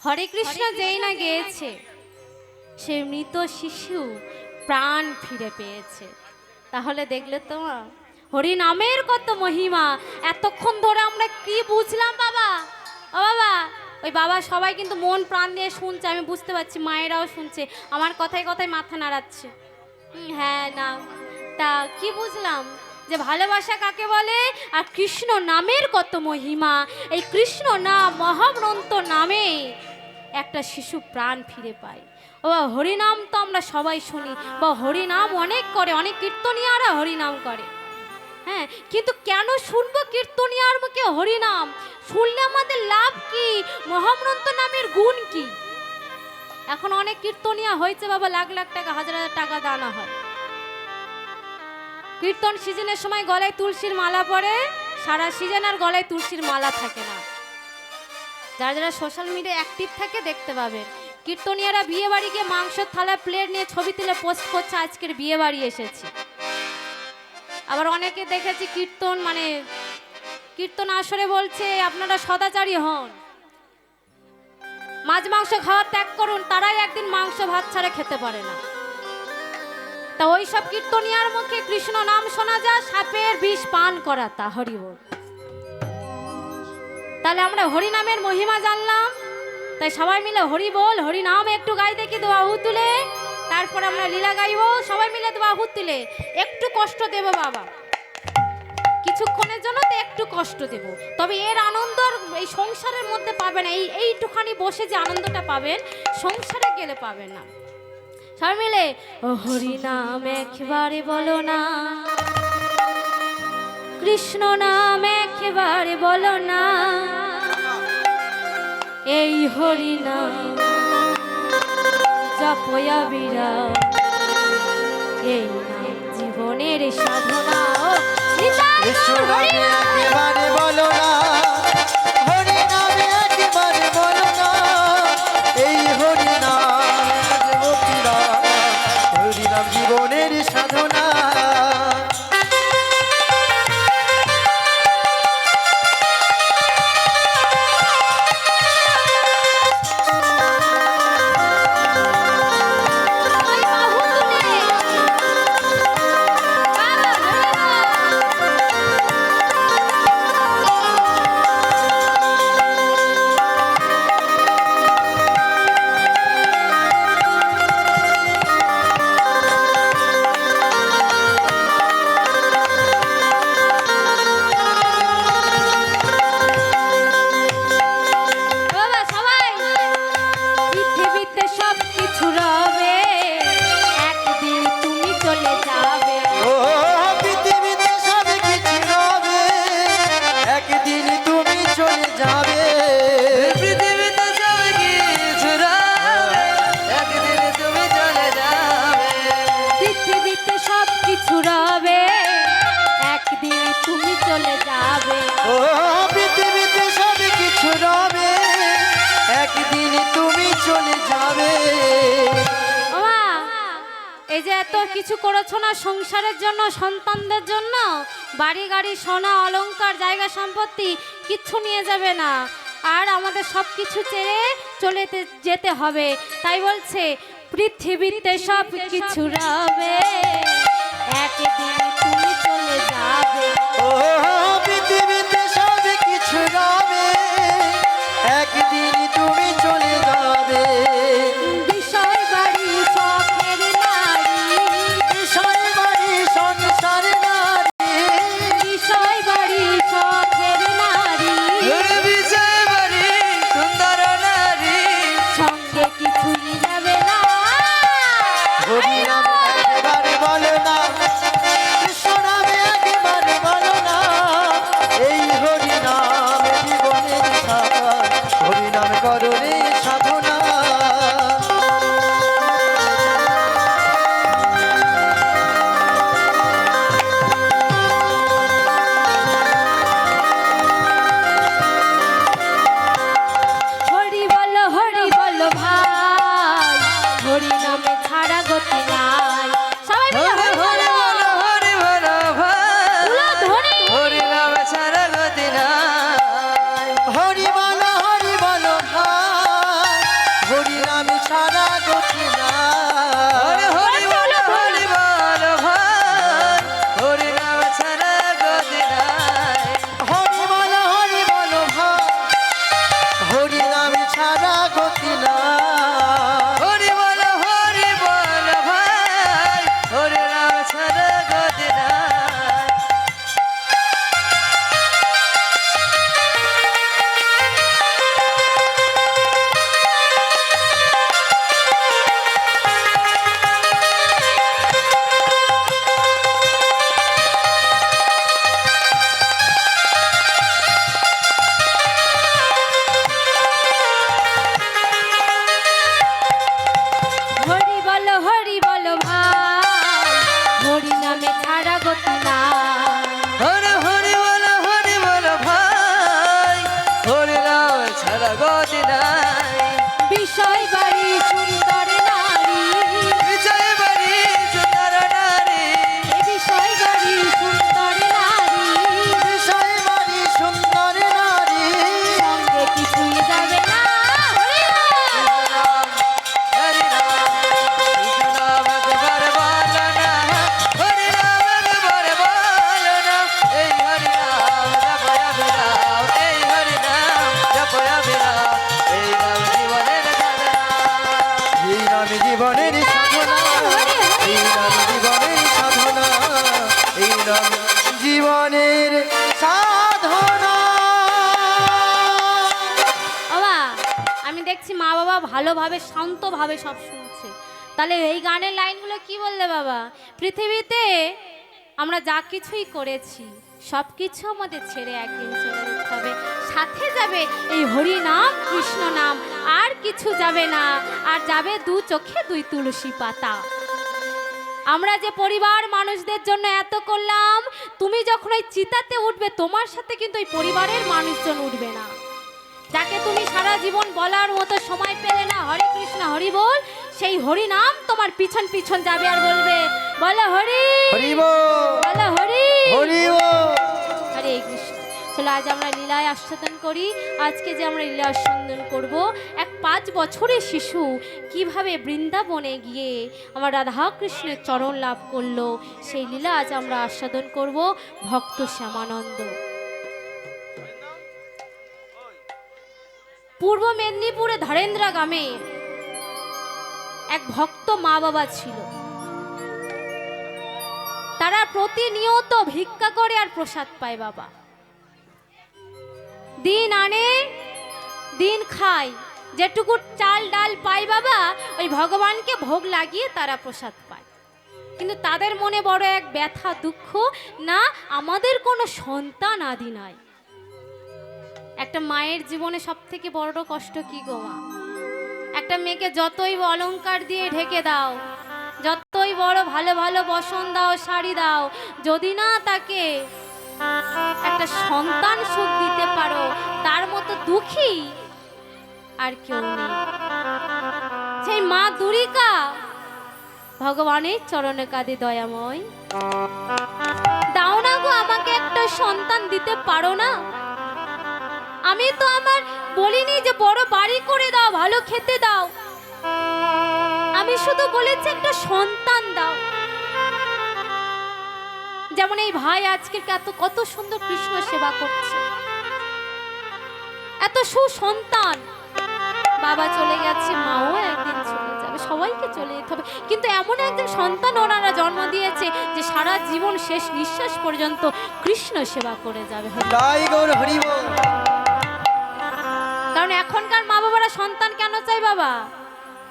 হরে কৃষ্ণ যেই না গেয়েছে সে মৃত শিশু প্রাণ ফিরে পেয়েছে। তাহলে দেখলে তো হরি নামের কত মহিমা। এতক্ষণ ধরে আমরা কি বুঝলাম বাবা? ও বাবা, ওই বাবা সবাই কিন্তু মন প্রাণ দিয়ে শুনছে, আমি বুঝতে পারছি, মায়েরাও শুনছে, আমার কথায় কথায় মাথা নাড়াচ্ছে। হ্যাঁ না, তা কি বুঝলাম? যে ভালোবাসা কাকে বলে, আর কৃষ্ণ নামের কত মহিমা। এই কৃষ্ণ নাম মহাগ্রন্থ নামে একটা শিশু প্রাণ ফিরে পায়। ও হরিনাম তো আমরা সবাই শুনি, বা হরিনাম অনেক করে, অনেক কীর্তনীয়ারা হরিনাম করে। হ্যাঁ, কিন্তু কেন শুনবো কীর্তনীয়ার মুখে হরিনাম? শুনলে আমাদের লাভ কি? মহাগ্রন্থ নামের গুণ কি? এখন অনেক কীর্তনীয়া হয়েছে বাবা, লাখ লাখ টাকা, হাজার হাজার টাকা দানা হয়। কীর্তন সিজনের সময় গলায় তুলসীর মালা পরে, সারা সিজন আর গলায় তুলসীর মালা থাকে না। যারা যারা সোশ্যাল মিডিয়ায় অ্যাক্টিভ থাকে দেখতে পাবেন, কীর্তনীয়ারা বিয়ে বাড়ি গিয়ে মাংসের থালা প্লেট নিয়ে ছবি তুলে পোস্ট করছে, আজকের বিয়ে বাড়ি এসেছি। আবার অনেকে দেখেছি কীর্তন আসরে বলছে আপনারা সদাচারী হন, মাছ মাংস খাওয়া ত্যাগ করুন, তারাই একদিন মাংস ভাত ছাড়া খেতে পারে না। তা ওই সব কীর্তনিয়ার মুখে কৃষ্ণ নাম শোনা যায় সাপের বিষ পান করা, তা হরি বল। তাহলে আমরা হরি নামের মহিমা জানলাম, তাই সবাই মিলে হরি বল হরি নাম একটু গাই দেখি দোয়াহু তুলে, তারপর আমরা লীলা গাইব সবাই মিলে দোয়াহু তুলে। একটু কষ্ট দেব বাবা, কিছুক্ষণের জন্য তো একটু কষ্ট দেব, তবে এর আনন্দ এই সংসারের মধ্যে পাবেন না। এইটুখানি বসে যে আনন্দটা পাবেন সংসারে গেলে পাবেন না। সবাই মিলে ও হরি নাম একবারে বলো না, কৃষ্ণ নাম একবারে বলো না, এই হরি নাম জপয়া বিরাম, এই নাম জীবনের সাধনা। কৃষ্ণ নামে একেবারে বলো না, হরি নামে একেবারে বলো না, এই হরি নাম হরি নাম জীবনের সাধনা। এই যে এত কিছু করেছো না সংসারের জন্য, সন্তানদের জন্য, বাড়ি গাড়ি সোনা অলংকার জায়গা সম্পত্তি কিচ্ছু নিয়ে যাবে না, আর আমাদের সব কিছু ছেড়ে চলে যেতে হবে। তাই বলছে পৃথিবীতে সব কিছু রবে, একদিন তুমি চলে যাবে। ও পৃথিবীতে সব কিছু রবে, একদিন তুমি চলে যাবে। বিষয় বাড়ি শখের নারী, বিষয় বাড়ি সংসার নারী, বিষয় বাড়ি শখের নারী, বিষয় বাড়ি সুন্দর নারী, সঙ্গে কিছুই যাবে না। হরি নাম একেবারে বলো না, কৃষ্ণ নামে একেবারে বলো না, গতি নাই বিষয় বাড়ি সুন্দর নারী, বিজয় বাড়ি সুন্দর নারী এ বিষয় বাড়ি সুন্দর নারী, বিষয় বাড়ি সুন্দর নারী সঙ্গে কিছুই যাবে না। হরি রাম। হরি রাম কৃষ্ণ নাম একবার বলো না হরি রাম একবার বলো না এই হরি রাম জপয়া বিরাম এই হরি রাম জপয়া বিরাম এই নাম জীবনের সাধনা এই নাম জীবনের সাধনা এই নাম জীবনের সাধনা এই নাম জীবনের সাধনা বাবা, আমি দেখছি মা বাবা ভালোভাবে শান্তভাবে সব শুনছে। তাহলে এই গানের লাইনগুলো কি বললে বাবা? পৃথিবীতে আমরা যা কিছুই করেছি সব কিছু আমাদের ছেড়ে একদিন চলে যেতে হবে, সাথে যাবে এই হরি নাম কৃষ্ণ নাম, আর কিছু যাবে না, আর যাবে দু চোখে দুই তুলসী পাতা। আমরা যে পরিবার মানুষদের জন্য এত করলাম, তুমি যখন ওই চিতাতে উঠবে তোমার সাথে কিন্তু ওই পরিবারের মানুষজন উঠবে না। যাকে তুমি সারা জীবন বলার মতো সময় পেলে না হরে কৃষ্ণ হরি বল, সেই হরি নাম তোমার পিছন পিছন যাবে আর বলবে বলো হরি হরি বল বলো হরি হরি বল হরে কৃষ্ণ। চলো আজ আমরা লীলায় আস্বাদন করি। আজকে যে আমরা লীলা আস্বাদন করব, এক 5 বছরের শিশু কিভাবে বৃন্দাবনে গিয়ে আমার রাধা কৃষ্ণের চরণ লাভ করলো, সেই লীলা আজ আমরা আস্বাদন করব। ভক্ত শ্যামানন্দ। পূর্ব মেদিনীপুরে ধরেন্দ্রা গ্রামে এক ভক্ত মা বাবা ছিল। তারা প্রতিনিয়ত ভিক্ষা করে আর প্রসাদ পায় বাবা। দিন আনে দিন খায়, যেটুকু চাল ডাল পায় বাবা ওই ভগবানকে ভোগ লাগিয়ে তারা প্রসাদ পায়। কিন্তু তাদের মনে বড় এক ব্যথা দুঃখ, না আমাদের কোনো সন্তান আদি নাই। একটা মায়ের জীবনে সব থেকে বড় কষ্ট কি গো মা? একটা মেয়েকে যতই অলংকার দিয়ে ঢেকে দাও, যতই বড় ভালো ভালো বসন দাও শাড়ি দাও, যদি না তাকে একটা সন্তান সুখ দিতে পারো, তার মতো দুঃখী আর কেউ নেই। সেই মা দুরিকা ভগবানের চরণে কাঁদে দয়াময়, দাও না গো আমাকে একটা সন্তান দিতে পারো না? আমি তো আমার বলিনি যে বড় বাড়ি করে দাও, ভালো খেতে দাও, আমি শুধু বলেছি একটা সন্তান দাও। যেমন এই ভাই আজকে কত সুন্দর কৃষ্ণ সেবা করছে, এত সুসন্তান। বাবা চলে গেছে, মাও একদিন চলে যাবে, সবাইকে চলে যেতে হবে, কিন্তু এমন একজন সন্তান ওনারা জন্ম দিয়েছে যে সারা জীবন শেষ নিঃশ্বাস পর্যন্ত কৃষ্ণ সেবা করে যাবে। জয় গৌর হরি বল। কারণ এখনকার মা বাবারা সন্তান কেন চাই বাবা?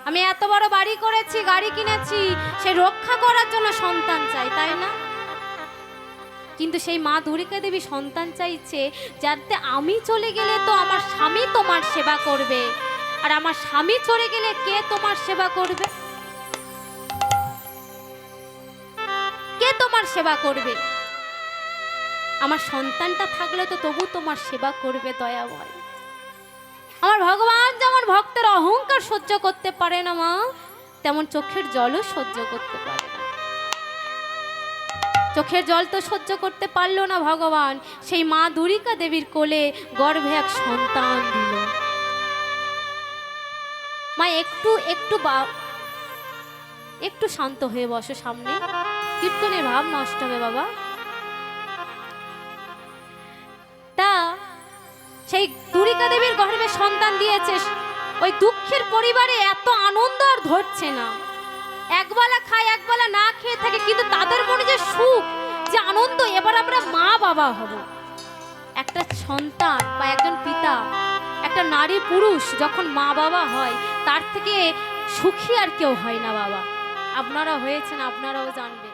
আমি এত বড় বাড়ি করেছি, গাড়ি কিনেছি, সেই রক্ষা করার জন্য সন্তান চাই, তাই না? কিন্তু সেই মা দুরিকা দেবী সন্তান চাইছে যাতে আমি চলে গেলে তো আমার স্বামী তোমার সেবা করবে, আর আমার স্বামী চলে গেলে কে তোমার সেবা করবে? কে তোমার সেবা করবে? আমার সন্তানটা থাকলে তো তবু তোমার সেবা করবে দয়াময়। আমার ভগবান যেমন ভক্তের অহংকার সহ্য করতে পারে না মা, তেমন চোখের জলও সহ্য করতে পারে না। চোখের জল তো সহ্য করতে পারলো না ভগবান, সেই মা দুরিকা দেবীর কোলে গর্ভে এক সন্তান দিল। মা একটু একটু একটু শান্ত হয়ে বসো, সামনে কীর্তনের ভাব নষ্ট হবে বাবা। তা সেই দুরিকা দেবীর গর্ভে সন্তান দিয়েছে, ওই দুঃখের পরিবারে এত আনন্দ আর ধরছে না। একবেলা খায় একবেলা না খেয়ে থাকে, কিন্তু তাদের মনে যে সুখ, যে আনন্দ, এবার আমরা মা বাবা হব। একটা সন্তান বা একজন পিতা, একটা নারী পুরুষ যখন মা বাবা হয়, তার থেকে সুখী আর কেউ হয় না বাবা। আপনারা হয়েছেন, আপনারাও জানবেন।